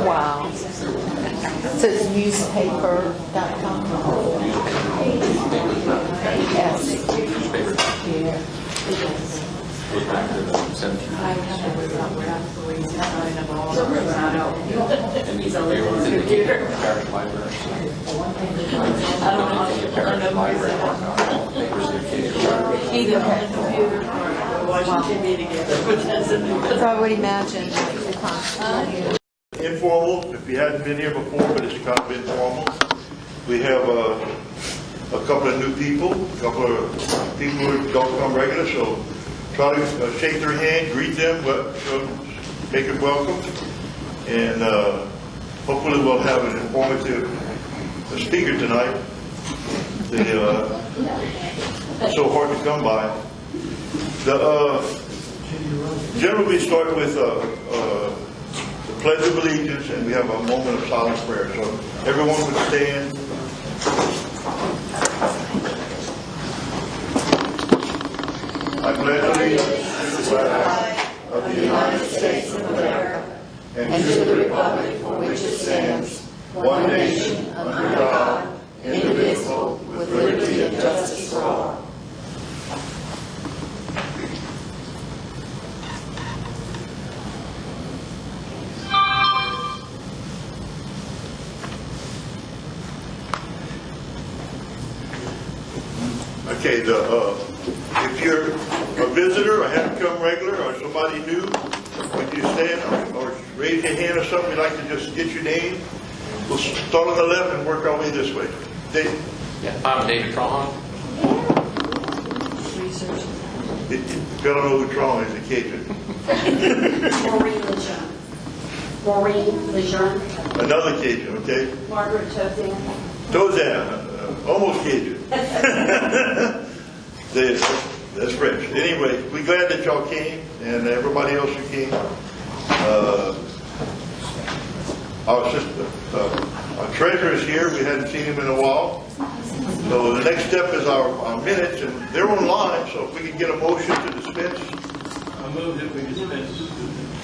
Wow. So it's newspaper.com. Yes. Yeah. Goes back to the 17th. And he's on the parish library. I don't know. Parish library. Papers in the case. Either on the computer or watching TV together. So I would imagine the concept. Informal, if you hadn't been here before, but it's kind of informal. We have a couple of new people, a couple of people who don't come regular, so try to shake their hand, greet them, but make it welcome. And hopefully we'll have an informative speaker tonight. It's so hard to come by. Generally we start with the Pledge of Allegiance, and we have a moment of silent prayer. So everyone would stand. I pledge allegiance to the flag of the United States of America and to the republic for which it stands, one nation, under God, indivisible, with liberty and justice for all. Okay, if you're a visitor or haven't come regular or somebody new, would you stand or raise your hand or something? We'd like to just get your name. We'll start on the left and work our way this way. Dave? Yeah, I'm David Trahan. If you don't know who Trahan is, the Cajun. Maureen Lejeune. Another Cajun, okay? Margaret Tozan. Tozan, almost Cajun. That's French. Anyway, we're glad that y'all came, and everybody else who came. Our treasurer is here. We hadn't seen him in a while. So the next step is our minutes, and they're online, so if we can get a motion to dispense. I move that we dispense.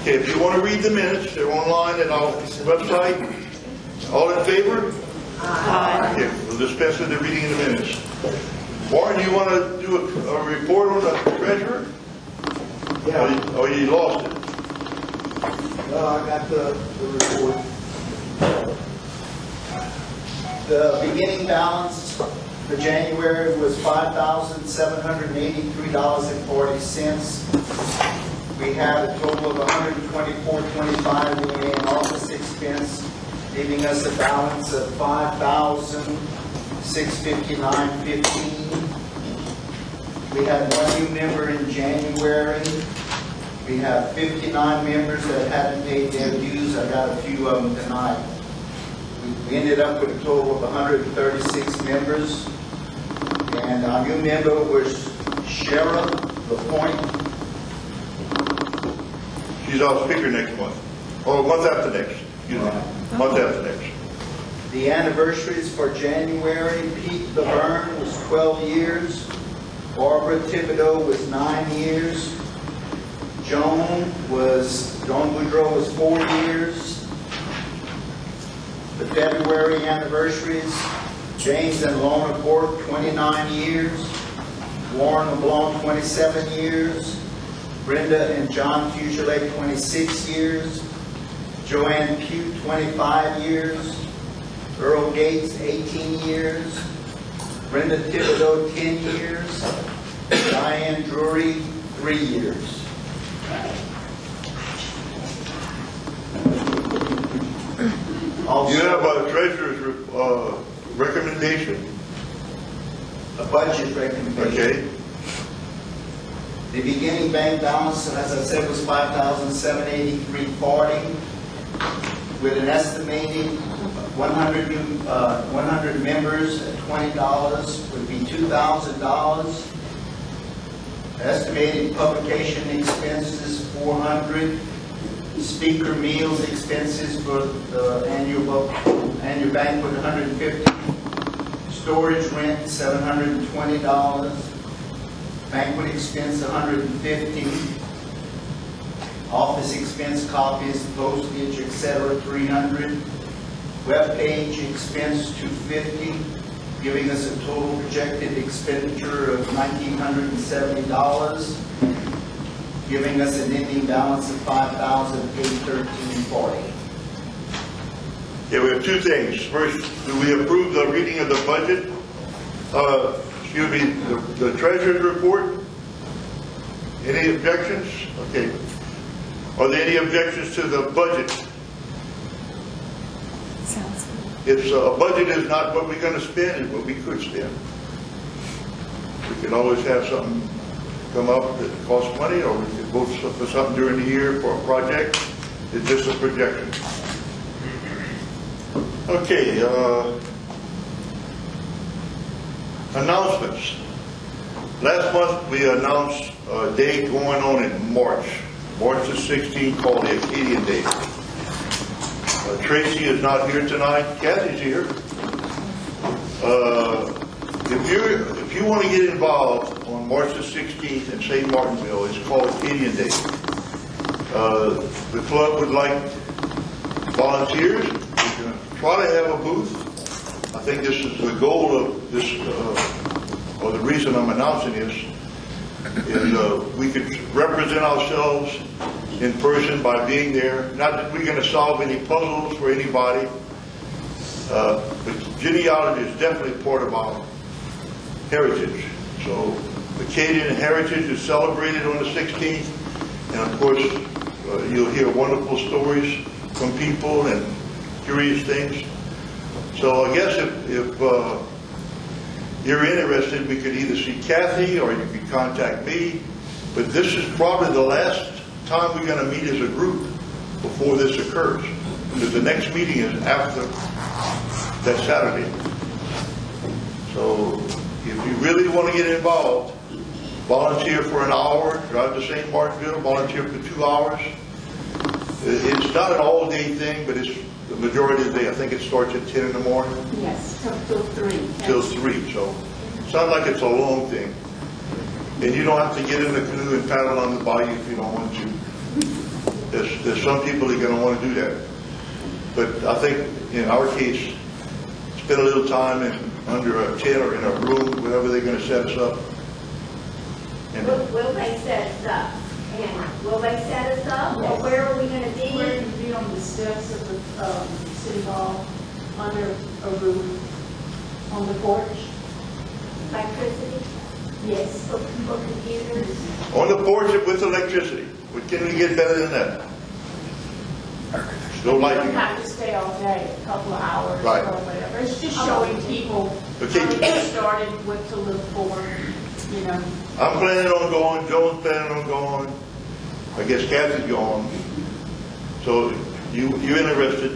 Okay, if you want to read the minutes, they're online at our website. All in favor? Aye. Okay, we'll dispense with the reading of the minutes. Warren, you want to do a report on the treasurer? Yeah. Or you lost it? No, I got the report. The beginning balance for January was $5,783.40. We had a total of $124.25 in office expense, leaving us a balance of $5,659.15. We had one new member in January. We have 59 members that hadn't paid their dues. I got a few of them tonight. We ended up with a total of 136 members. And our new member was Sheriff LaPointe. She's our speaker next month. Or month after next. Excuse me. Month after next. The anniversaries for January, Pete Laverne was 12 years. Barbara Thibodeau was 9 years. Joan Boudreau was 4 years. The February anniversaries, James and Lorna Bork, 29 years. Warren LeBlanc, 27 years. Brenda and John Fugele, 26 years. Joanne Pugh, 25 years. Earl Gates, 18 years. Brenda Thibodeau, 10 years. Diane Drury, 3 years. Do you have a treasurer's recommendation? A budget recommendation. Okay. The beginning bank balance, as I said, was $5,783.40, with an estimated 100 members at $20 would be $2,000. Estimated publication expenses $400. Speaker meals expenses for the annual banquet $150. Storage rent $720. Banquet expense $150. Office expense copies, postage, etc., $300. Web page expense, $250, giving us a total projected expenditure of $1,970, giving us an ending balance of $5,813.40. Yeah, we have two things. First, do we approve the reading of the budget? Excuse me, the treasurer's report? Any objections? Okay. Are there any objections to the budget? Sounds good. If a budget is not what we're going to spend, it's what we could spend. We can always have something come up that costs money, or we can vote for something during the year for a project. It's just a projection. Okay, announcements. Last month we announced a day going on in March the 16th, called the Acadian Day. Tracy is not here tonight. Kathy's here. If you want to get involved on March the 16th in St. Martinville, it's called Acadian Day. The club would like volunteers. We're going to try to have a booth. I think this is the goal of this, or the reason I'm announcing this, is we could represent ourselves in person by being there. Not that we're going to solve any puzzles for anybody, but genealogy is definitely part of our heritage. So Acadian heritage is celebrated on the 16th, and of course you'll hear wonderful stories from people and curious things. So I guess if you're interested, we could either see Kathy or you could contact me. But this is probably the last time we're going to meet as a group before this occurs, because the next meeting is after that Saturday. So if you really want to get involved, volunteer for an hour, drive to St. Martinville, volunteer for 2 hours. It's not an all-day thing, but it's the majority of the day. I think it starts at 10 in the morning. Yes, till 3. Till 3, so it's not like it's a long thing. And you don't have to get in the canoe and paddle on the bayou if you don't want to. There's some people that are going to want to do that. But I think in our case, spend a little time under a tent or in a room, wherever they're going to set us up. And Will they set us up? And will they set us up? Or where are we going to be? We're going to be on the steps of the city hall, under a roof, on the porch. Electricity? Yes. For computers? on the porch with electricity. What can we get better than that? No You lighting. don't have to stay all day, a couple of hours Right. or whatever. It's just showing people Okay. how to get started, what to look for, you know. I'm planning on going, Joan's planning on going, I guess Kathy's going. So you're interested,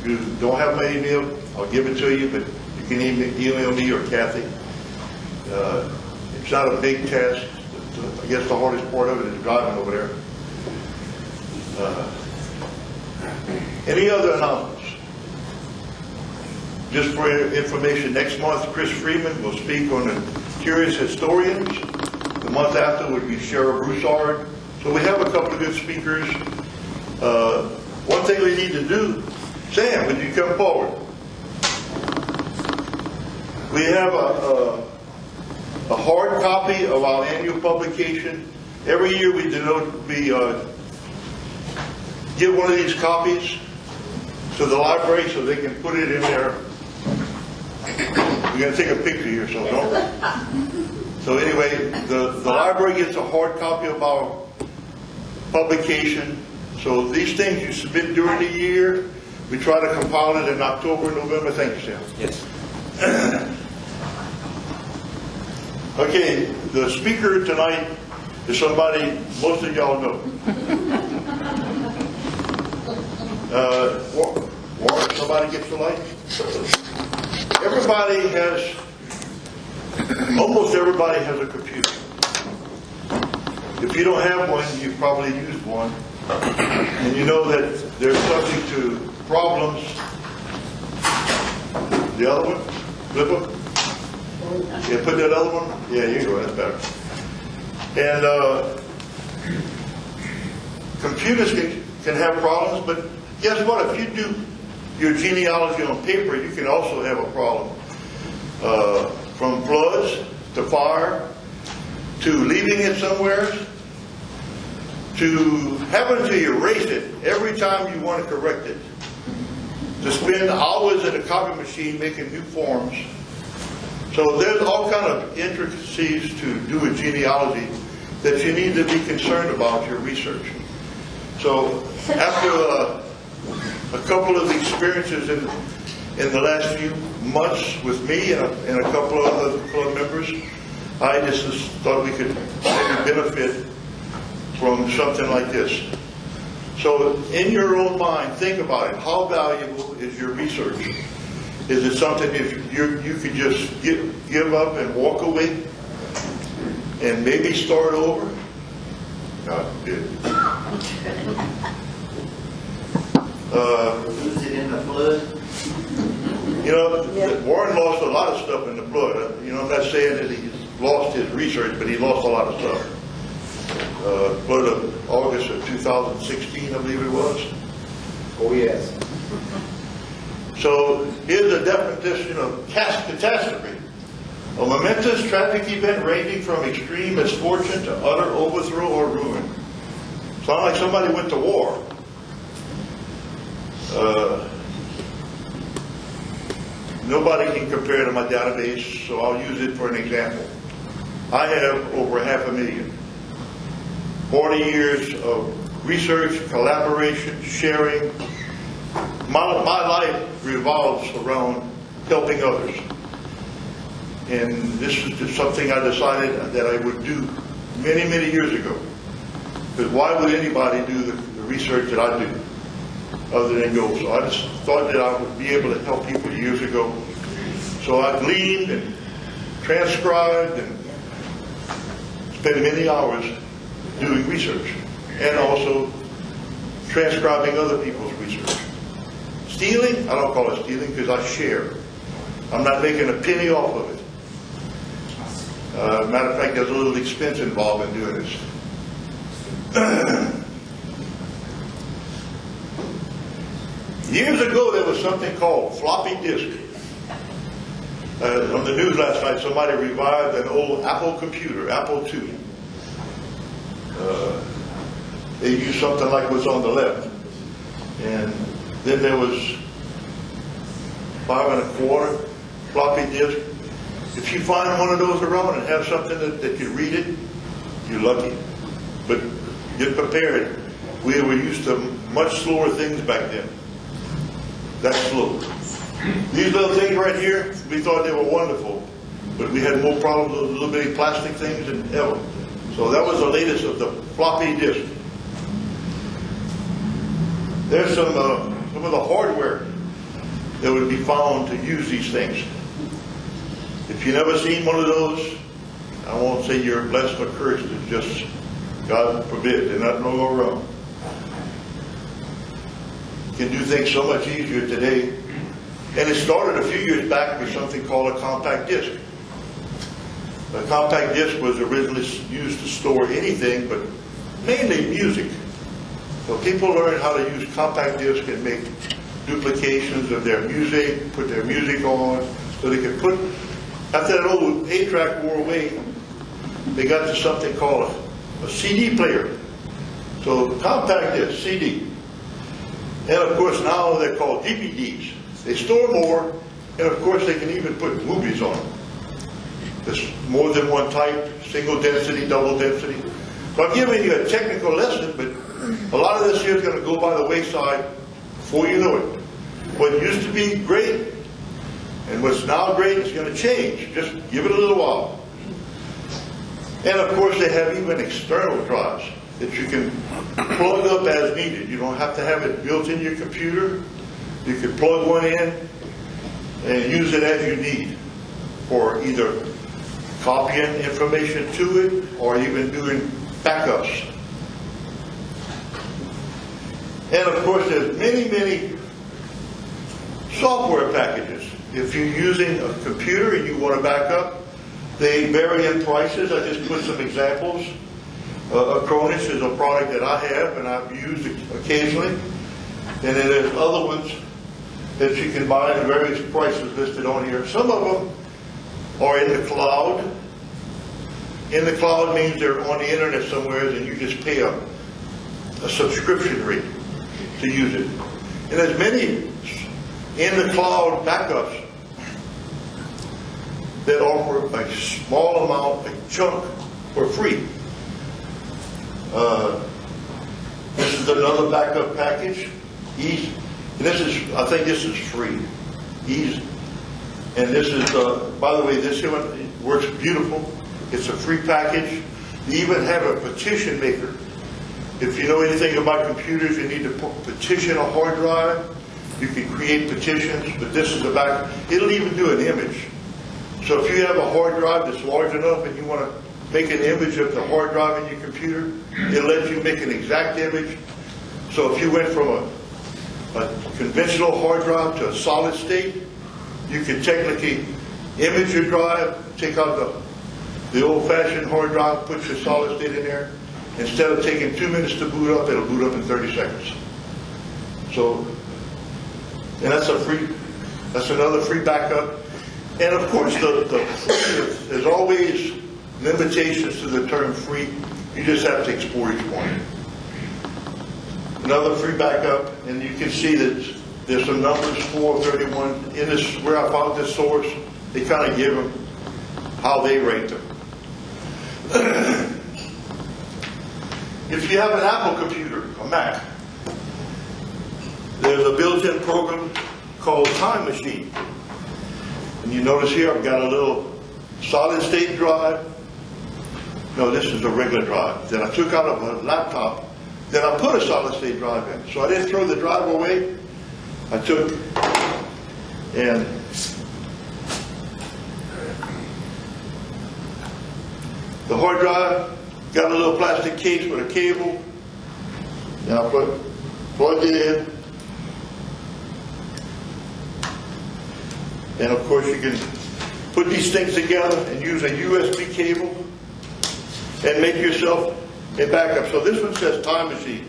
you don't have my email, I'll give it to you, but you can email me or Kathy. It's not a big task. I guess the hardest part of it is driving over there. Any other announcements? Just for information, next month Chris Freeman will speak on the Curious Historians. The month after would be Sheriff Broussard. So we have a couple of good speakers. One thing we need to do, Sam, would you come forward? We have a hard copy of our annual publication. Every year we give one of these copies to the library so they can put it in there. We're going to take a picture here, so don't. So anyway, the library gets a hard copy of our publication. So these things you submit during the year, we try to compile it in October, November. Thank you, Sam. Yes. Okay, the speaker tonight is somebody most of y'all know. Warren, somebody gets the light? Almost everybody has a computer. If you don't have one, you've probably used one. And you know that they're subject to problems. The other one? Flip them? Yeah, put that other one. Yeah, you go. That's better. And computers can have problems, but guess what? If you do your genealogy on paper, you can also have a problem. From floods to fire, to leaving it somewhere, to having to erase it every time you want to correct it, to spend hours at a copy machine making new forms. So there's all kind of intricacies to do a genealogy that you need to be concerned about your research. So after a couple of experiences in the last few months with me and a couple of other club members, I just thought we could maybe benefit from something like this. So in your own mind, think about it. How valuable is your research? Is it something if you could just give up and walk away and maybe start over? God forbid. Lose it in the flood? You know, Warren lost a lot of stuff in the flood. You know, I'm not saying that he lost his research, but he lost a lot of stuff. Flood of August of 2016, I believe it was. Oh, yes. So here's a definition of catastrophe. A momentous traffic event ranging from extreme misfortune to utter overthrow or ruin. Sounds like somebody went to war. Nobody can compare to my database, so I'll use it for an example. I have over 500,000. 40 years of research, collaboration, sharing. My life revolves around helping others. And this is just something I decided that I would do many, many years ago. Because why would anybody do the research that I do other than go? So I just thought that I would be able to help people years ago. So I gleaned and transcribed and spent many hours doing research and also transcribing other people's research. Stealing? I don't call it stealing because I share. I'm not making a penny off of it. Matter of fact, there's a little expense involved in doing this. Years ago, there was something called floppy disk. On the news last night, somebody revived an old Apple computer, Apple II. They used something like what's on the left. And then there was 5 1/4 floppy disk. If you find one of those around and have something that can read it, you're lucky. But get prepared. We were used to much slower things back then. That's slow. These little things right here, we thought they were wonderful, but we had more problems with little bitty plastic things than ever. So that was the latest of the floppy disk. There's some of the hardware that would be found to use these things. If you've never seen one of those, I won't say you're blessed or cursed. It's just, God forbid, they're not no go wrong. You can do things so much easier today. And it started a few years back with something called a compact disc. A compact disc was originally used to store anything, but mainly music. So people learned how to use compact disc and make duplications of their music, put their music on, so they could put, after that old 8-track wore away, they got to something called a CD player. So compact disc, CD. And of course now they're called DVDs. They store more, and of course they can even put movies on them. There's more than one type, single density, double density. So I'm giving you a technical lesson, but a lot of this here is going to go by the wayside before you know it. What used to be great and what's now great is going to change. Just give it a little while. And of course they have even external drives that you can plug up as needed. You don't have to have it built in your computer. You can plug one in and use it as you need for either copying information to it or even doing backups. And of course there's many, many software packages. If you're using a computer and you want to back up, they vary in prices. I just put some examples. Acronis is a product that I have and I've used occasionally. And then there's other ones that you can buy at various prices listed on here. Some of them are in the cloud. In the cloud means they're on the internet somewhere and you just pay a subscription rate to use it. And there's many in the cloud backups that offer a small amount, a chunk, for free. This is another backup package. Easy. And this is, I think this is free. Easy. And this is, by the way, this one works beautiful. It's a free package. They even have a petition maker. If you know anything about computers, you need to petition a hard drive. You can create petitions, but this is the back. It'll even do an image. So if you have a hard drive that's large enough and you want to make an image of the hard drive in your computer, it lets you make an exact image. So if you went from a conventional hard drive to a solid state, you can technically image your drive, take out the old-fashioned hard drive, put your solid state in there. Instead of taking 2 minutes to boot up, it'll boot up in 30 seconds. So, and that's another free backup. And of course, there's always limitations to the term free. You just have to explore each one. Another free backup, and you can see that there's some numbers, 431. In this, where I found this source, they kind of give them how they rate them. If you have an Apple computer, a Mac, there's a built-in program called Time Machine. And you notice here I've got a little solid state drive. No, this is a regular drive that I took out of a laptop. Then I put a solid state drive in. So I didn't throw the drive away. I took and the hard drive, got a little plastic case with a cable. And I plugged it in. And of course you can put these things together and use a USB cable and make yourself a backup. So this one says Time Machine.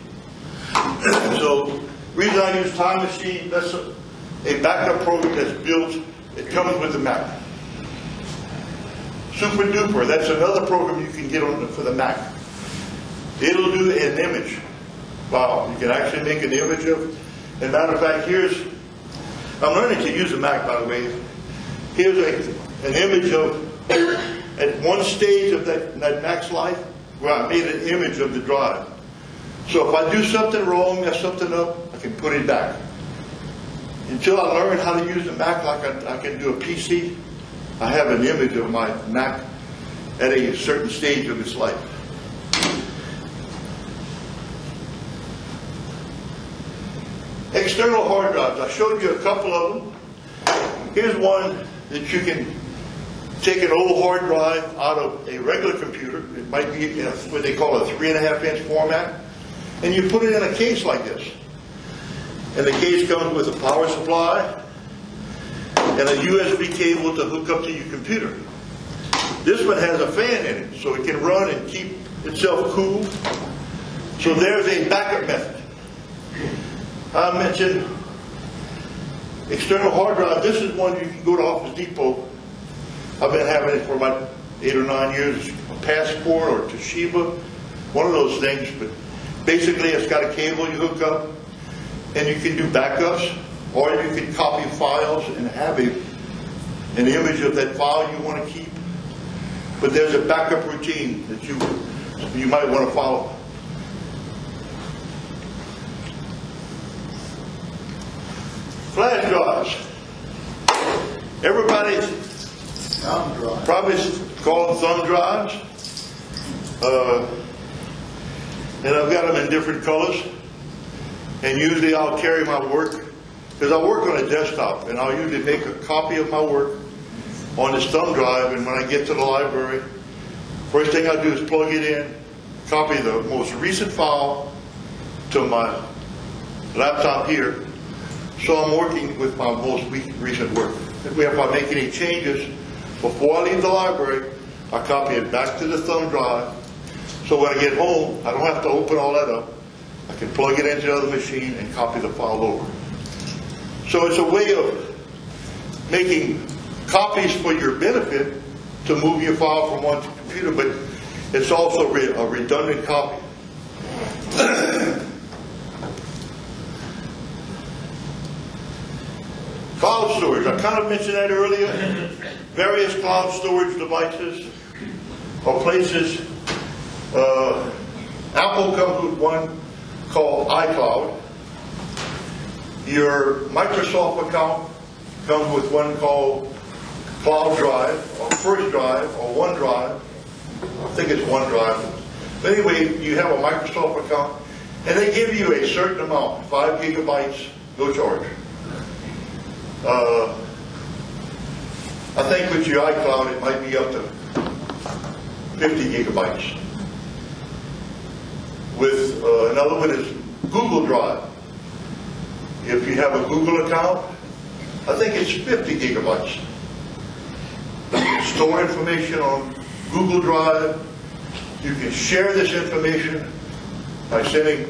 So the reason I use Time Machine, that's a backup program that's built, it comes with the Mac. Super Duper, that's another program you can get on for the Mac. It'll do an image. Wow, you can actually make an image of. As a matter of fact, I'm learning to use the Mac, by the way. Here's an image of, at one stage of that Mac's life, where I made an image of the drive. So if I do something wrong, mess something up, I can put it back. Until I learn how to use the Mac like I can do a PC, I have an image of my Mac at a certain stage of its life. External hard drives. I showed you a couple of them. Here's one that you can take an old hard drive out of a regular computer. It might be in what they call a 3.5-inch format. And you put it in a case like this. And the case comes with a power supply and a USB cable to hook up to your computer. This one has a fan in it, so it can run and keep itself cool. So there's a backup method. I mentioned external hard drive. This is one you can go to Office Depot. I've been having it for about 8 or 9 years. A Passport or Toshiba, one of those things. But basically, it's got a cable you hook up, and you can do backups, or you can copy files and have an image of that file you want to keep. But there's a backup routine that you might want to follow. Flash drives. Everybody probably call them thumb drives. And I've got them in different colors. And usually I'll carry my work, because I work on a desktop, and I'll usually make a copy of my work on this thumb drive, and when I get to the library, first thing I do is plug it in, copy the most recent file to my laptop here. So I'm working with my most recent work. If I make any changes before I leave the library, I copy it back to the thumb drive. So when I get home, I don't have to open all that up. I can plug it into the other machine and copy the file over. So it's a way of making copies for your benefit to move your file from one computer, but it's also a redundant copy. Cloud storage, I kind of mentioned that earlier. Various cloud storage devices or places. Apple comes with one called iCloud. Your Microsoft account comes with one called Cloud Drive, or First Drive, or OneDrive. I think it's OneDrive. But anyway, you have a Microsoft account, and they give you a certain amount, 5 gigabytes, no charge. I think with your iCloud, it might be up to 50 gigabytes. With another one is Google Drive. If you have a Google account, I think it's 50 gigabytes. You can store information on Google Drive. You can share this information by sending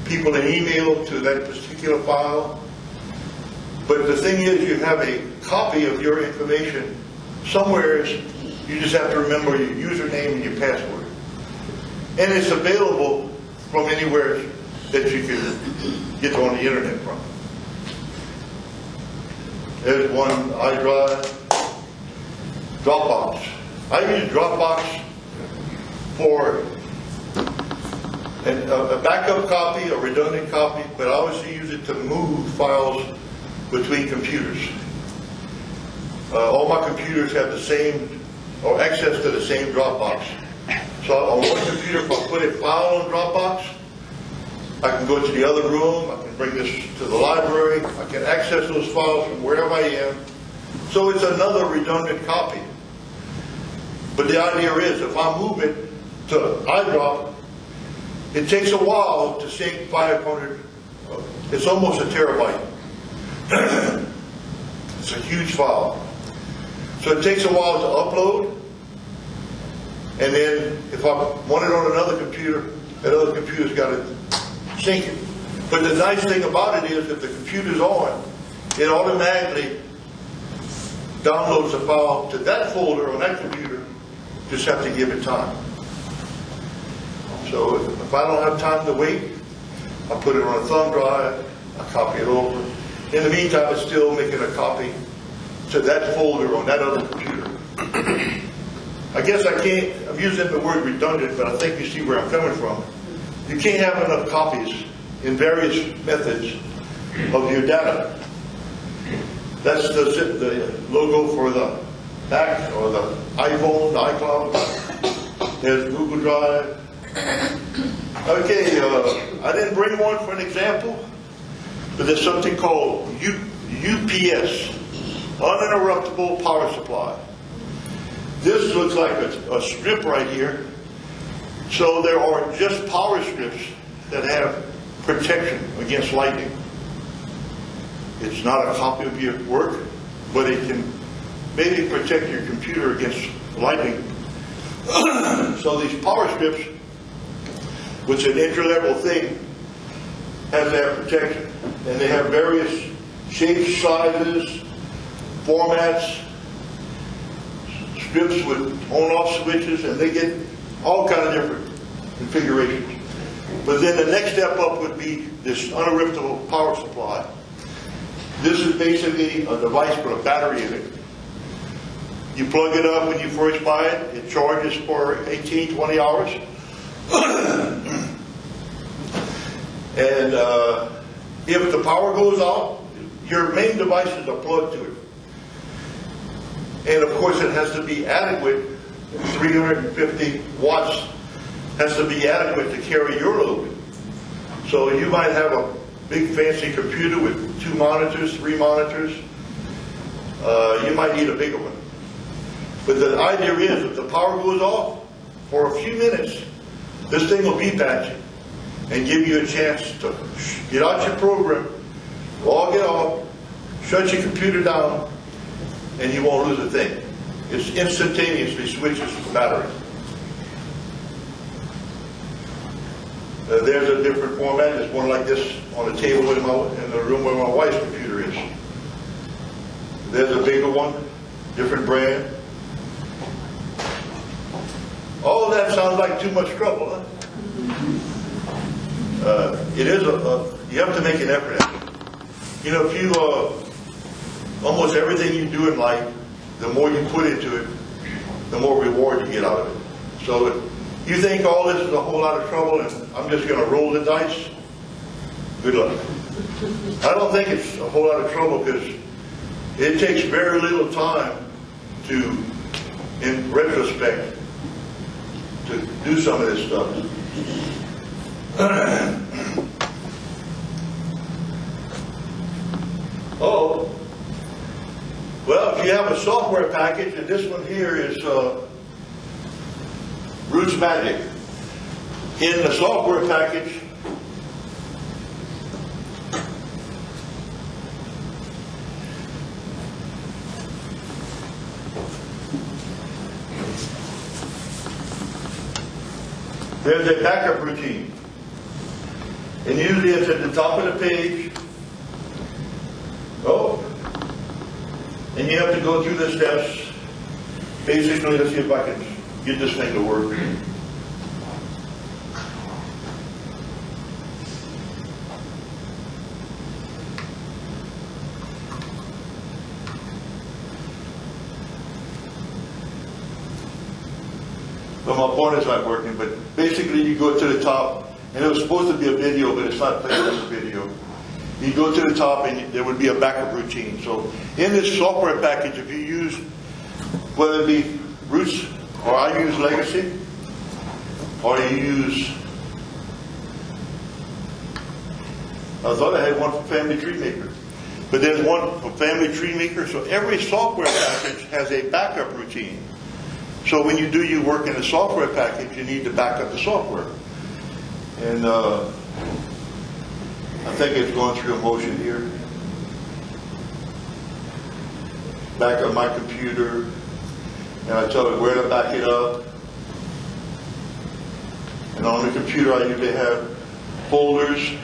people an email to that particular file. But the thing is, you have a copy of your information somewhere. You just have to remember your username and your password. And it's available from anywhere that you can get on the internet from. There's one iDrive. Dropbox. I use Dropbox for a backup copy, a redundant copy, but I also use it to move files between computers. All my computers have the same, or access to the same Dropbox. So on one computer, if I put a file on Dropbox, I can go to the other room, I can bring this to the library, I can access those files from wherever I am. So it's another redundant copy. But the idea is, if I move it to iDrop, it takes a while to sync 500, it's almost a terabyte. It's a huge file. So it takes a while to upload, and then if I want it on another computer, that other computer's got to sync it. But the nice thing about it is, if the computer's on, it automatically downloads the file to that folder on that computer. Just have to give it time. So if I don't have time to wait, I put it on a thumb drive, I copy it over. In the meantime, it's still making a copy to that folder on that other computer. I guess I'm using the word redundant, but I think you see where I'm coming from. You can't have enough copies in various methods of your data. That's the logo for the Mac or the iPhone, the iCloud. There's Google Drive. Okay, I didn't bring one for an example, but there's something called UPS, uninterruptible power supply. This looks like a strip right here. So there are just power strips that have protection against lightning. It's not a copy of your work, but it can maybe protect your computer against lightning. So these power strips, which is an entry-level thing, has that protection. And they have various shapes, sizes, formats, strips with on-off switches, and they get all kind of different configurations. But then the next step up would be this uninterruptible power supply. This is basically a device with a battery in it. You plug it up when you first buy it. It charges for 18, 20 hours. And if the power goes out, your main devices are plugged to it. And of course it has to be adequate. 350 watts has to be adequate to carry your load. So you might have a big fancy computer with 2 monitors, 3 monitors. You might need a bigger one. But the idea is, if the power goes off for a few minutes, this thing will beep at you and give you a chance to get out your program, log it off, shut your computer down, and you won't lose a thing. It instantaneously switches the battery. There's a different format. There's one like this on the table in the room where my wife's computer is. There's a bigger one, different brand. All of that sounds like too much trouble, huh? It is you have to make an effort at it. You know, if you, almost everything you do in life, the more you put into it, the more reward you get out of it. So if you think all this is a whole lot of trouble and I'm just going to roll the dice, good luck. I don't think it's a whole lot of trouble because it takes very little time to, in retrospect, to do some of this stuff. Oh, well, if you have a software package, and this one here is Roots Magic. In the software package, there's a backup routine. And usually it's at the top of the page. Oh, and you have to go through the steps. Basically, let's see if I can get this thing to work. Well, my phone is not working, but basically you go to the top, and it was supposed to be a video, but it's not playing as a video. You go to the top and there would be a backup routine. So in this software package, if you use, whether it be Roots, or I use Legacy, or you use, I thought I had one for Family Tree Maker, but there's one for Family Tree Maker. So every software package has a backup routine. So when you do your work in a software package, you need to back up the software. And I think it's going through a motion here. Back up my computer, and I tell it where to back it up. And on the computer I usually have folders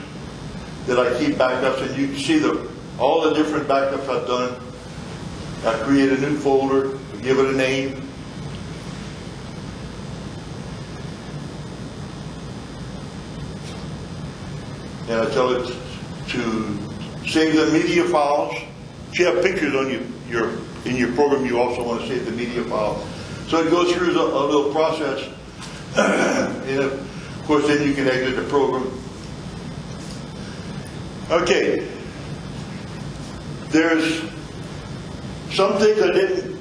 that I keep backups, and you can see all the different backups I've done. I create a new folder, give it a name. And I tell it to save the media files. If you have pictures on in your program, you also want to save the media file. So it goes through a little process, and of course then you can exit the program. Okay, there's some things I didn't.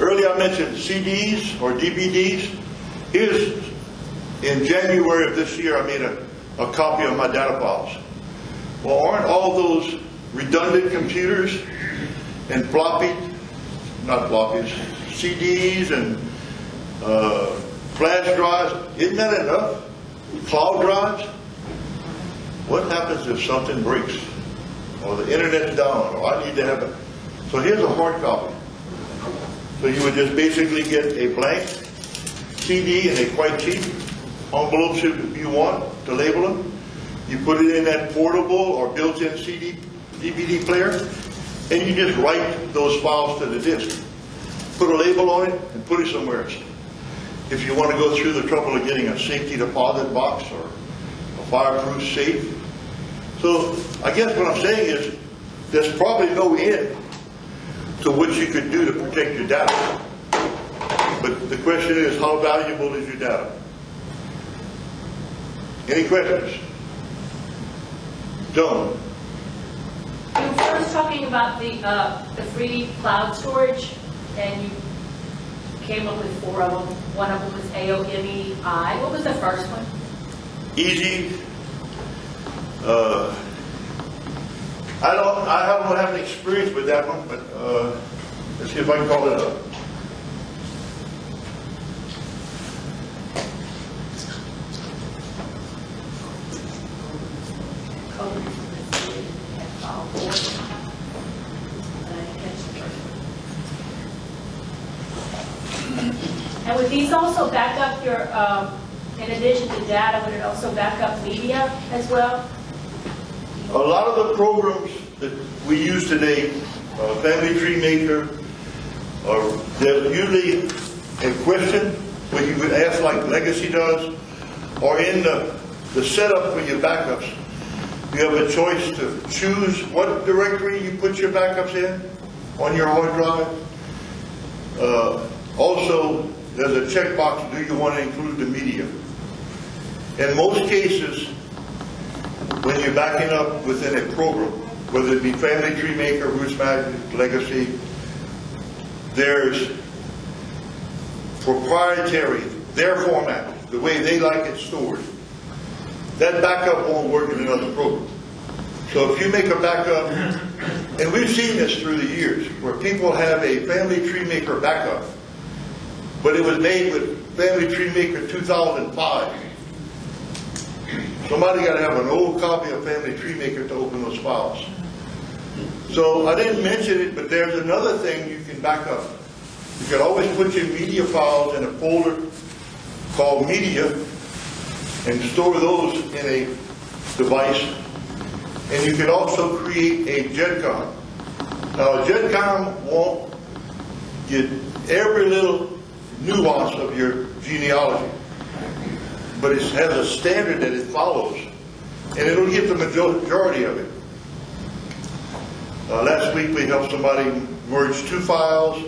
Earlier I mentioned CDs or DVDs. Here's, in January of this year, I made a copy of my data files. Well, aren't all those redundant computers and CDs and flash drives, isn't that enough? Cloud drives? What happens if something breaks? Or the internet's down, or I need to have it. So here's a hard copy. So you would just basically get a blank CD, and they're quite cheap. Envelopes if you want to label them. You put it in that portable or built-in CD, DVD player, and you just write those files to the disk. Put a label on it and put it somewhere else. If you want to go through the trouble of getting a safety deposit box or a fireproof safe. So I guess what I'm saying is there's probably no end to what you could do to protect your data. But the question is, how valuable is your data? Any questions? Joan? You were first talking about the free cloud storage, and you came up with 4 of them. One of them was AOMEI. What was the first one? Easy. I don't have any experience with that one, but let's see if I can call it up. And would these also back up your in addition to data, would it also back up media as well? A lot of the programs that we use today, Family Tree Maker, there's usually a question where you would ask like Legacy does, or in the setup for your backups, you have a choice to choose what directory you put your backups in on your hard drive. Also, there's a checkbox, do you want to include the media? In most cases, when you're backing up within a program, whether it be Family Tree Maker, Roots Magnet, Legacy, there's proprietary, their format, the way they like it stored. That backup won't work in another program. So if you make a backup, and we've seen this through the years, where people have a Family Tree Maker backup, but it was made with Family Tree Maker 2005. Somebody got to have an old copy of Family Tree Maker to open those files. So I didn't mention it, but there's another thing you can back up. You can always put your media files in a folder called Media and store those in a device. And you can also create a JEDCOM. Now a JEDCOM won't get every little nuance of your genealogy, but it has a standard that it follows, and it'll get the majority of it. Last week we helped somebody merge 2 files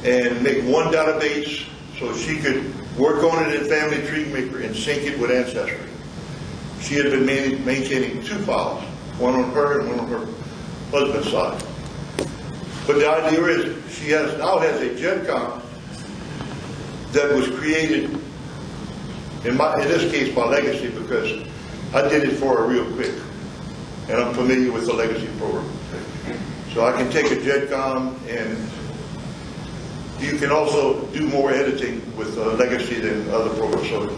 and make one database so she could work on it in Family Tree Maker and sync it with Ancestry. She had been maintaining 2 files, one on her and one on her husband's side. But the idea is she now has a JEDCOM that was created, in this case, by Legacy, because I did it for her real quick, and I'm familiar with the Legacy program. So I can take a JEDCOM, and you can also do more editing with Legacy than other programs. So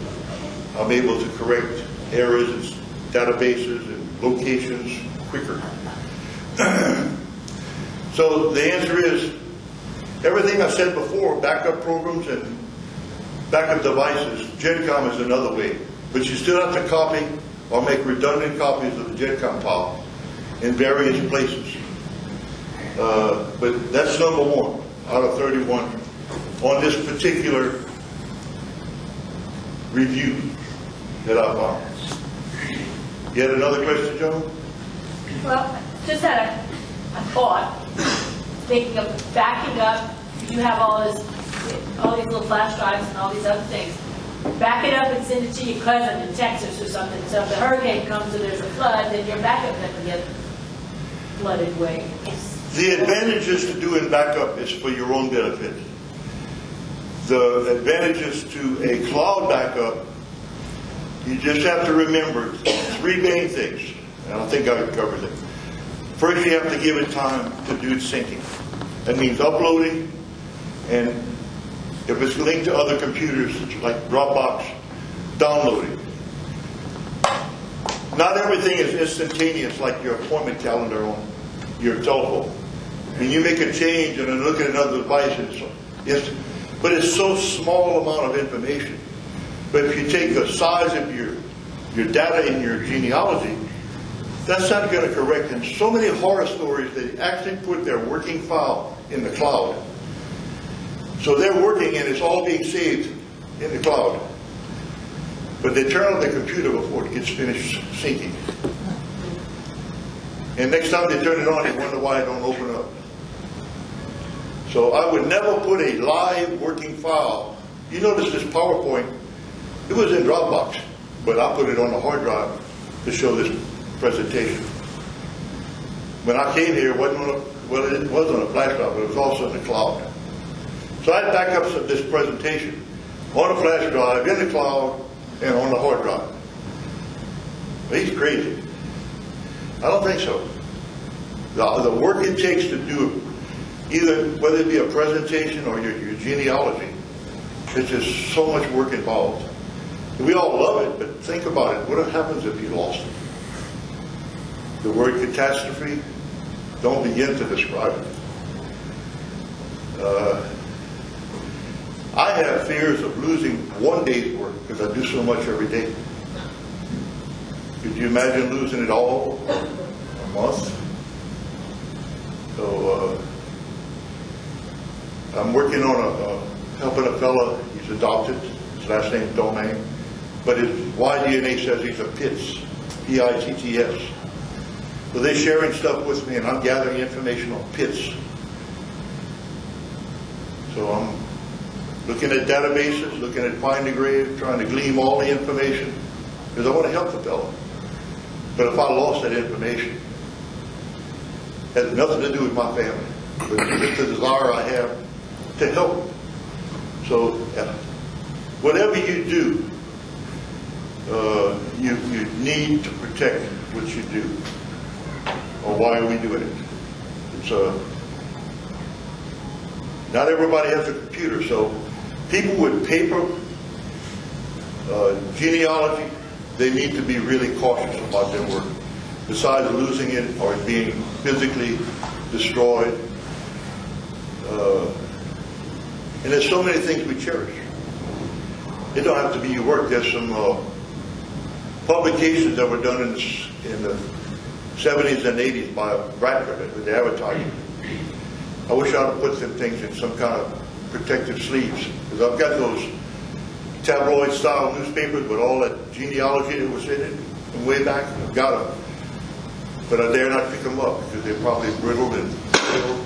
I'm able to correct errors in databases and locations quicker. So the answer is, everything I said before, backup programs and backup devices, JEDCOM is another way. But you still have to copy or make redundant copies of the JEDCOM file in various places. But that's number 1 out of 31 on this particular review that I found. You had another question, Joe? Well, just had a thought, thinking of backing up. You have all these little flash drives and all these other things. Back it up and send it to your cousin in Texas or something. So if the hurricane comes or there's a flood, then your backup doesn't get flooded away. The advantages to doing backup is for your own benefit. The advantages to a cloud backup, you just have to remember 3 main things. And I think I covered them. First, you have to give it time to do syncing. That means uploading, and if it's linked to other computers, like Dropbox, downloading. Not everything is instantaneous like your appointment calendar on your telephone. When you make a change and then look at another device, but it's so small amount of information. But if you take the size of your data in your genealogy, that's not going to correct. And so many horror stories, they actually put their working file in the cloud. So they're working and it's all being saved in the cloud. But they turn on the computer before it gets finished syncing. And next time they turn it on, they wonder why it don't open up. So I would never put a live working file. You notice this PowerPoint, it was in Dropbox, but I put it on the hard drive to show this presentation. When I came here, it wasn't on it was on a flash drive, but it was also in the cloud. So I had backups of this presentation on a flash drive, in the cloud, and on the hard drive. But he's crazy. I don't think so. The work it takes to do either, whether it be a presentation or your genealogy, it's just so much work involved. We all love it, but think about it. What happens if you lost it? The word catastrophe, don't begin to describe it. I have fears of losing one day's work because I do so much every day. Could you imagine losing it all a month? So I'm working on helping a fella. He's adopted. His last name's Domain, but his Y-DNA says he's a Pitts, P-I-T-T-S. So they're sharing stuff with me, and I'm gathering information on Pitts. So I'm looking at databases, looking at Find the Grave, trying to glean all the information, because I want to help the fellow. But if I lost that information, it has nothing to do with my family, but just the desire I have to help. So whatever you do, you need to protect what you do. Or why are we doing it? It's not everybody has a computer, so people with paper genealogy, they need to be really cautious about their work. Besides losing it or it being physically destroyed. And there's so many things we cherish. It don't have to be your work. There's some publications that were done in the 70s and 80s by Bradford with the advertising. I wish I would put some things in some kind of protective sleeves, because I've got those tabloid style newspapers with all that genealogy that was in it from way back. I've got them, but I dare not pick them up because they're probably brittle and brittle.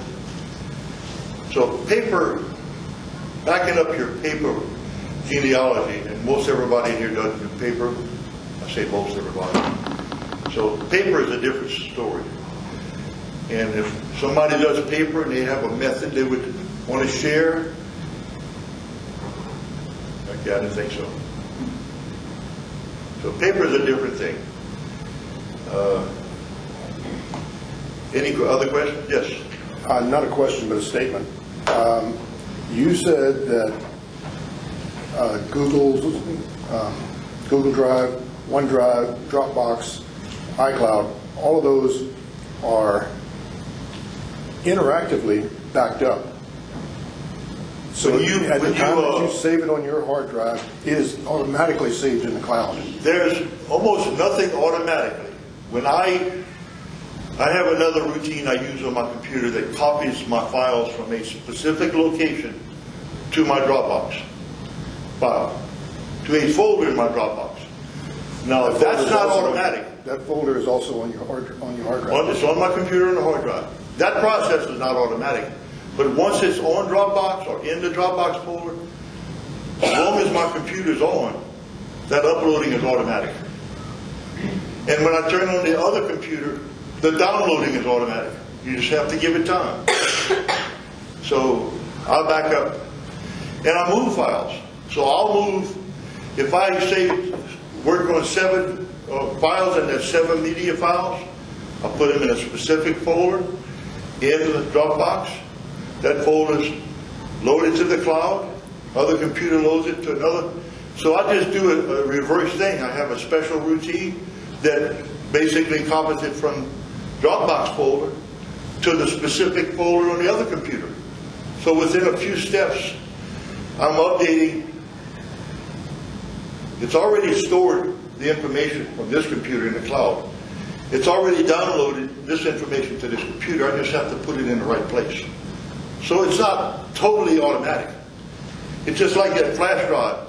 So paper, backing up your paper genealogy, and most everybody in here does do paper. I say most everybody. So paper is a different story. And if somebody does paper and they have a method they would want to share, okay, I didn't think so. So paper is a different thing. Any other questions? Yes. Not a question, but a statement. You said that Google Drive, OneDrive, Dropbox, iCloud, all of those are interactively backed up. So at the time that you save it on your hard drive, it is automatically saved in the cloud. There's almost nothing automatically. When I have another routine I use on my computer that copies my files from a specific location to my Dropbox file, to a folder in my Dropbox. Now, if that's not automatic, that folder is also on your hard drive. It's on my computer on the hard drive. That process is not automatic. But once it's on Dropbox or in the Dropbox folder, as long as my computer's on, that uploading is automatic. And when I turn on the other computer, the downloading is automatic. You just have to give it time. So I'll back up. And I move files. So I'll move, if I say work on 7 files and there's 7 media files, I'll put them in a specific folder in the Dropbox. That folder's loaded to the cloud. Other computer loads it to another. So I just do a reverse thing. I have a special routine that basically copies it from Dropbox folder to the specific folder on the other computer. So within a few steps, I'm updating. It's already stored the information from this computer in the cloud. It's already downloaded this information to this computer. I just have to put it in the right place. So it's not totally automatic. It's just like that flash drive.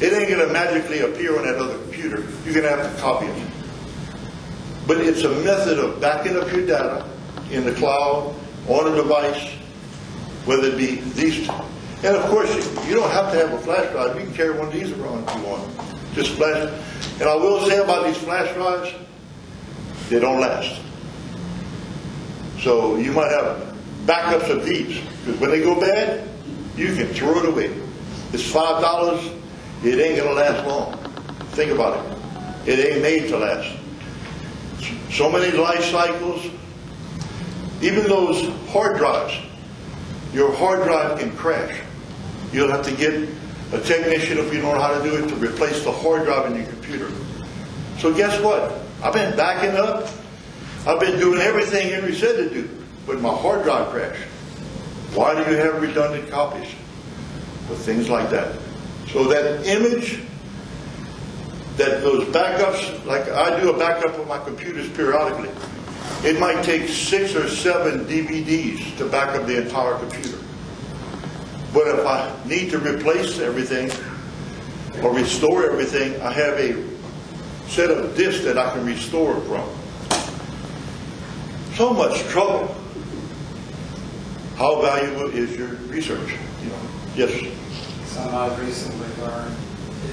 It ain't going to magically appear on that other computer. You're going to have to copy it. But it's a method of backing up your data in the cloud, on a device, whether it be these two. And of course, you don't have to have a flash drive. You can carry one of these around if you want. Just flash. And I will say about these flash drives, they don't last. So you might have backups of these, because when they go bad, you can throw it away. It's $5. It ain't gonna last long. Think about it. It ain't made to last. So many life cycles. Even those hard drives, your hard drive can crash. You'll have to get a technician, if you know how to do it, to replace the hard drive in your computer. So guess what? I've been backing up. I've been doing everything Henry said to do, but my hard drive crashed. Why do you have redundant copies? with things like that. So that image, that those backups, like I do a backup of my computers periodically, it might take 6 or 7 DVDs to back up the entire computer. But if I need to replace everything or restore everything, I have a set of disks that I can restore from. So much trouble. How valuable is your research? You know, yes. Something I've recently learned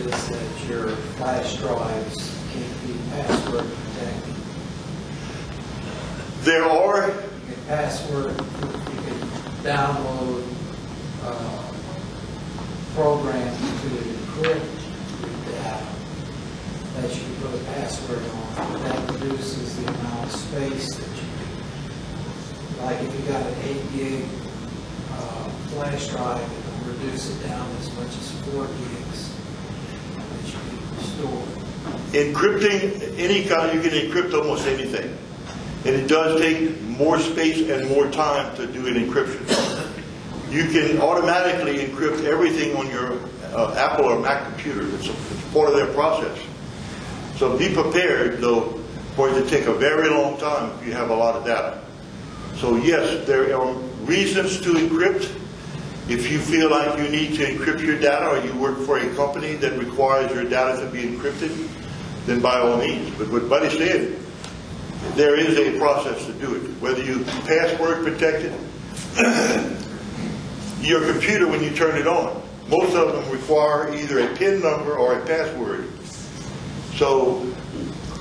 is that your flash drives can't be password protected. There are. You can password, you can download programs to encrypt your data that you can put a password on. That reduces the amount of space that you need. Like if you got an 8 gig flash drive, it will reduce it down as much as 4 gigs that you can store. Encrypting any kind, you can encrypt almost anything. And it does take more space and more time to do an encryption. You can automatically encrypt everything on your Apple or Mac computer. It's part of their process. So be prepared, though, for it to take a very long time if you have a lot of data. So yes, there are reasons to encrypt. If you feel like you need to encrypt your data, or you work for a company that requires your data to be encrypted, then by all means. But what Buddy said, there is a process to do it. Whether you password protect it, your computer when you turn it on, most of them require either a PIN number or a password. So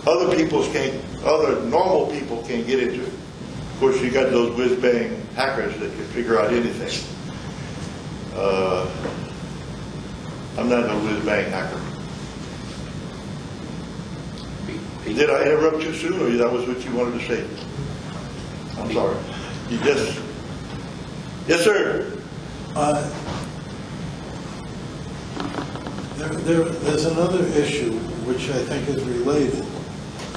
other normal people can't get into it. Of course, you got those whiz-bang hackers that can figure out anything. I'm not a whiz-bang hacker. Did I interrupt you soon, or that was what you wanted to say? I'm sorry. You just... Yes, sir. There's another issue which I think is related.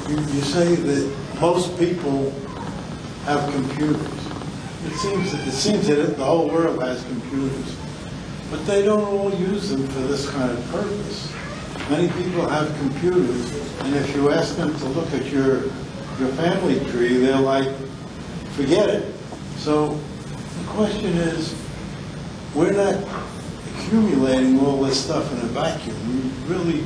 You say that most people have computers. It seems that the whole world has computers, but they don't all use them for this kind of purpose. Many people have computers, and if you ask them to look at your family tree, they're like, forget it. So the question is, we're not accumulating all this stuff in a vacuum. We really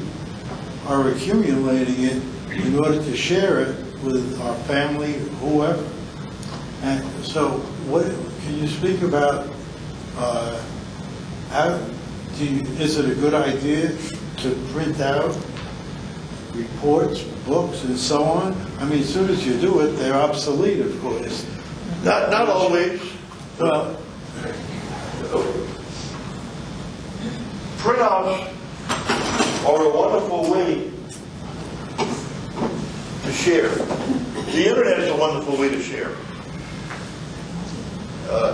are accumulating it in order to share it with our family, whoever. And so, what can you speak about? Is it a good idea to print out reports, books, and so on? I mean, as soon as you do it, they're obsolete, of course. Not always. Well, printouts are a wonderful way to share. The internet is a wonderful way to share.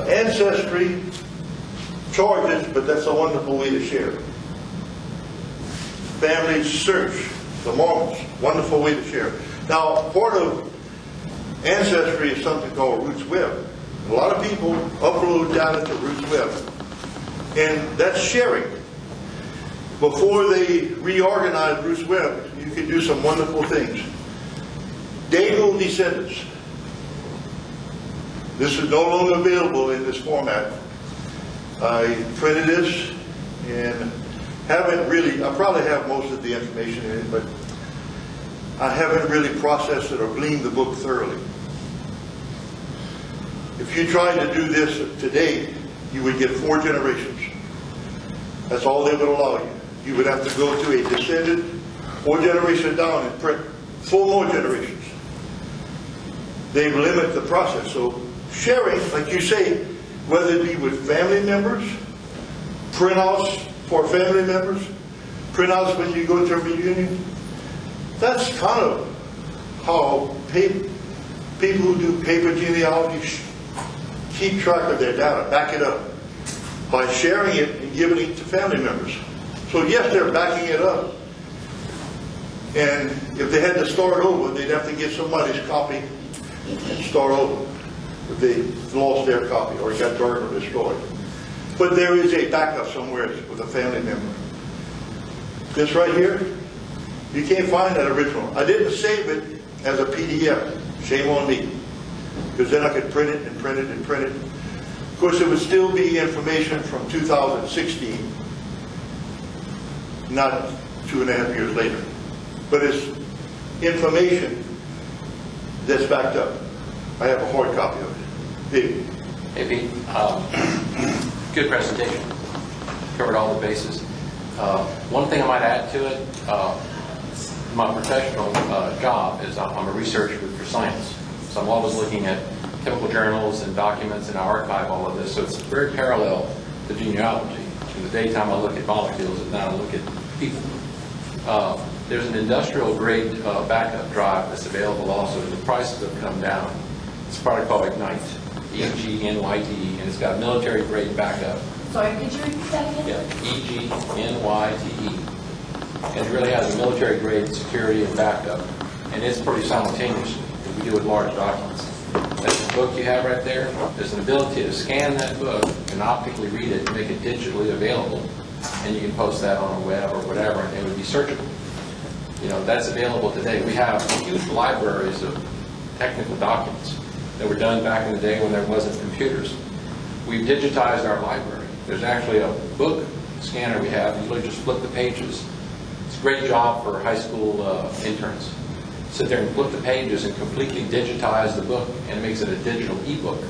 Ancestry charges, but that's a wonderful way to share. Family search, the Mormons, wonderful way to share. Now, part of Ancestry is something called Roots Web. A lot of people upload data to Roots Web, and that's sharing. Before they reorganized Roots Web, you could do some wonderful things. Dago descendants. This is no longer available in this format. I printed this and haven't really, I probably have most of the information in it, but I haven't really processed it or gleaned the book thoroughly. If you tried to do this today, you would get 4 generations. That's all they would allow you. You would have to go to a descendant 4 generations down and print 4 more generations. They limit the process. So sharing, like you say, whether it be with family members, printouts for family members, printouts when you go to a reunion, that's kind of how people who do paper genealogy keep track of their data, back it up, by sharing it and giving it to family members. So yes, they're backing it up. And if they had to start over, they'd have to get somebody's copy and start over if they lost their copy or it got burned or destroyed. But there is a backup somewhere with a family member. This right here, you can't find that original. I didn't save it as a PDF. Shame on me. Because then I could print it and print it and print it. Of course, it would still be information from 2016, not 2.5 years later. But it's information that's backed up. I have a hard copy of it. Big. Hey, Pete. Good presentation. Covered all the bases. One thing I might add to it, my professional job is I'm a researcher for science. So I'm always looking at chemical journals and documents, and I archive all of this. So it's very parallel to genealogy. In the daytime I look at molecules, at night I look at people. There's an industrial grade backup drive that's available also, and the prices have come down. It's a product called Ignite, E-G-N-Y-T-E, and it's got military grade backup. Sorry, could you repeat that again? Yeah, E-G-N-Y-T-E. And it really has a military grade security and backup. And it's pretty simultaneous, as we do with large documents. That's the book you have right there. There's an ability to scan that book and optically read it and make it digitally available. And you can post that on a web or whatever, and it would be searchable. You know, that's available today. We have huge libraries of technical documents that were done back in the day when there wasn't computers. We've digitized our library. There's actually a book scanner we have. You literally just flip the pages. It's a great job for high school interns. Sit there and flip the pages and completely digitize the book, and it makes it a digital ebook,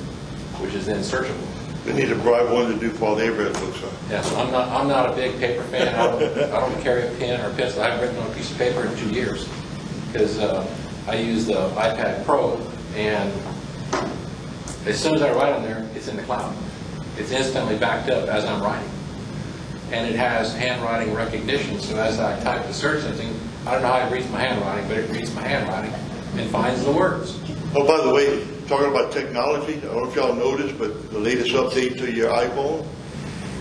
which is then searchable. They need to bribe one to do Paul Abraham books, huh? Yeah, so I'm not a big paper fan. I don't carry a pen or a pencil. I haven't written on a piece of paper in 2 years because I use the iPad Pro, and as soon as I write on there, it's in the cloud. It's instantly backed up as I'm writing. And it has handwriting recognition, so as I type the search engine, I don't know how it reads my handwriting, but it reads my handwriting and finds the words. Oh, by the way, talking about technology, I don't know if y'all noticed, but the latest update to your iPhone,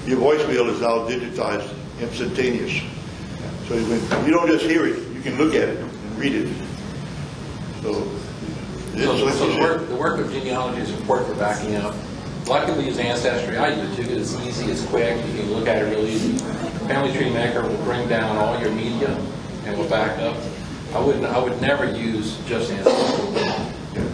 your voicemail is now digitized, instantaneous. So you don't just hear it, you can look at it and read it. So the work of genealogy is important for backing up. A lot of people use Ancestry. I use it too because it's easy, it's quick, you can look at it real easy. Family Tree Maker will bring down all your media and will back up. I would never use just Ancestry.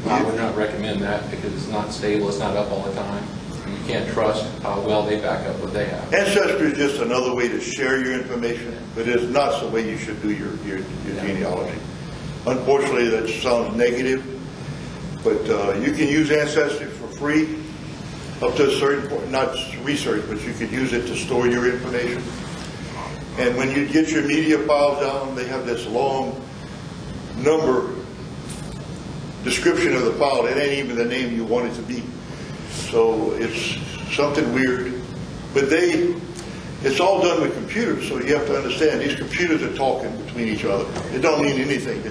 I would not recommend that because it's not stable, it's not up all the time. And you can't trust how well they back up what they have. Ancestry is just another way to share your information, but it's not the way you should do your genealogy. Unfortunately, that sounds negative, but you can use Ancestry for free up to a certain point, not research, but you could use it to store your information. And when you get your media files down, they have this long number description of the file. It ain't even the name you want it to be. So it's something weird. But it's all done with computers, so you have to understand these computers are talking between each other. It don't mean anything.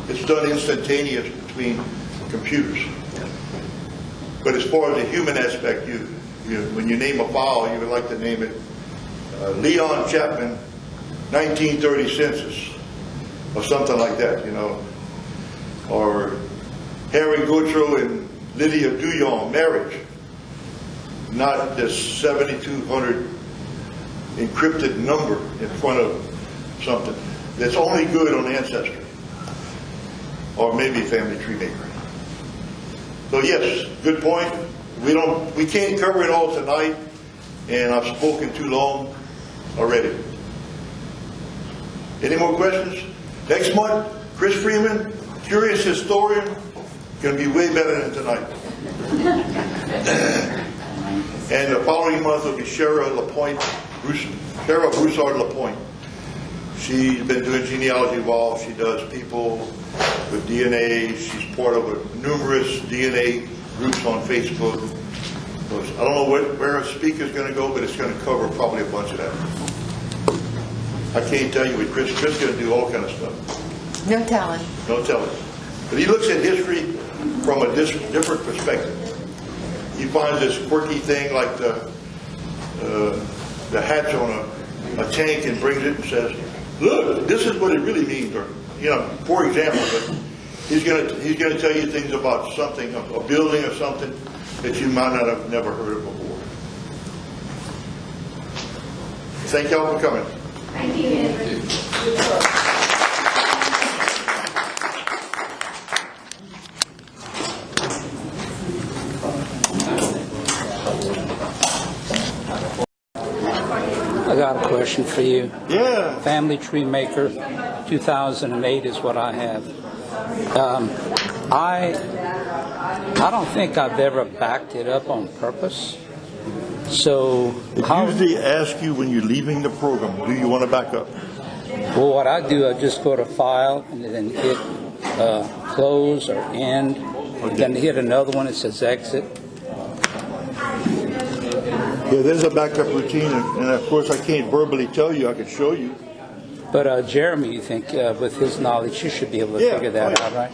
It's done instantaneous between computers. But as far as the human aspect, when you name a file, you would like to name it Leon Chapman, 1930 census, or something like that, you know, or Harry Gautreau and Lydia Douillon, marriage, not this 7,200 encrypted number in front of something that's only good on Ancestry, or maybe Family Tree Maker. So yes, good point. We can't cover it all tonight, and I've spoken too long already. Any more questions? Next month, Chris Freeman, Curious Historian, going to be way better than tonight. And the following month will be Shara Broussard LaPointe. She's been doing genealogy while she does people with DNA. She's part of numerous DNA groups on Facebook. So I don't know where her speaker's going to go, but it's going to cover probably a bunch of that. I can't tell you what Chris is going to do all kind of stuff. No telling. No telling. But he looks at history from a different perspective. He finds this quirky thing like the hatch on a tank and brings it and says, look, this is what it really means. Or, you know, for example, but he's going to tell you things about something, a building or something that you might not have never heard of before. Thank y'all for coming. Thank you, Henry. I got a question for you. Yeah. Family Tree Maker, 2008 is what I have. I don't think I've ever backed it up on purpose. So It usually asks you when you're leaving the program, do you want to back up? Well, what I do, I just go to File and then hit Close or End. Then hit another one that says Exit. Yeah, there's a backup routine, and of course I can't verbally tell you, I can show you. But Jeremy, you think with his knowledge, he should be able to figure that out, right?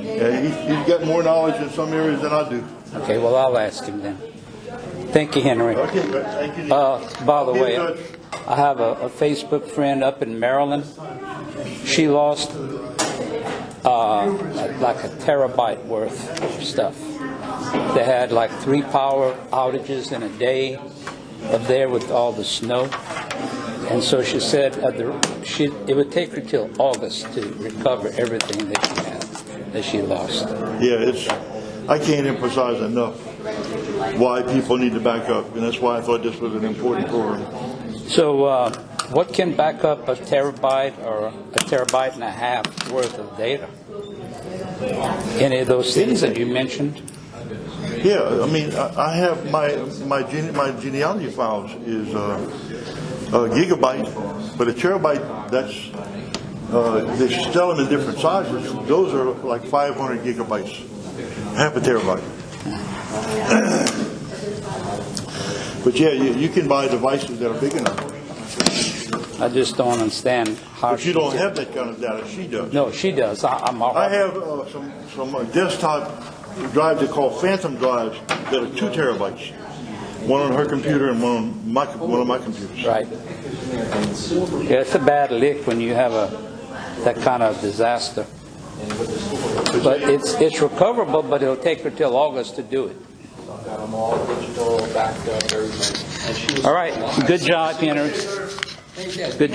Yeah, he's got more knowledge in some areas than I do. Okay, well, I'll ask him then. Thank you, Henry. Okay, good. Thank you. By the way, I have a Facebook friend up in Maryland. She lost like a terabyte worth of stuff. They had like 3 power outages in a day up there with all the snow. And so she said it would take her till August to recover everything that she had, that she lost. Yeah, I can't emphasize enough why people need to back up, and that's why I thought this was an important program. So what can back up a terabyte or a terabyte and a half worth of data? Any of those things that you mentioned? Yeah, I mean, I have my genealogy files is a gigabyte, but a terabyte, they sell them in different sizes. Those are like 500 gigabytes, half a terabyte. But yeah, you can buy devices that are big enough. I just don't understand how. But you don't have that kind of data. She does. No, she does. I have some desktop drives they call phantom drives that are 2 terabytes. One on her computer and one of my computers. Right. Yeah, it's a bad lick when you have that kind of disaster. But it's recoverable, but it'll take her till August to do it. Got them all digital, backed up, everything. All right. Good job, Henry. Good.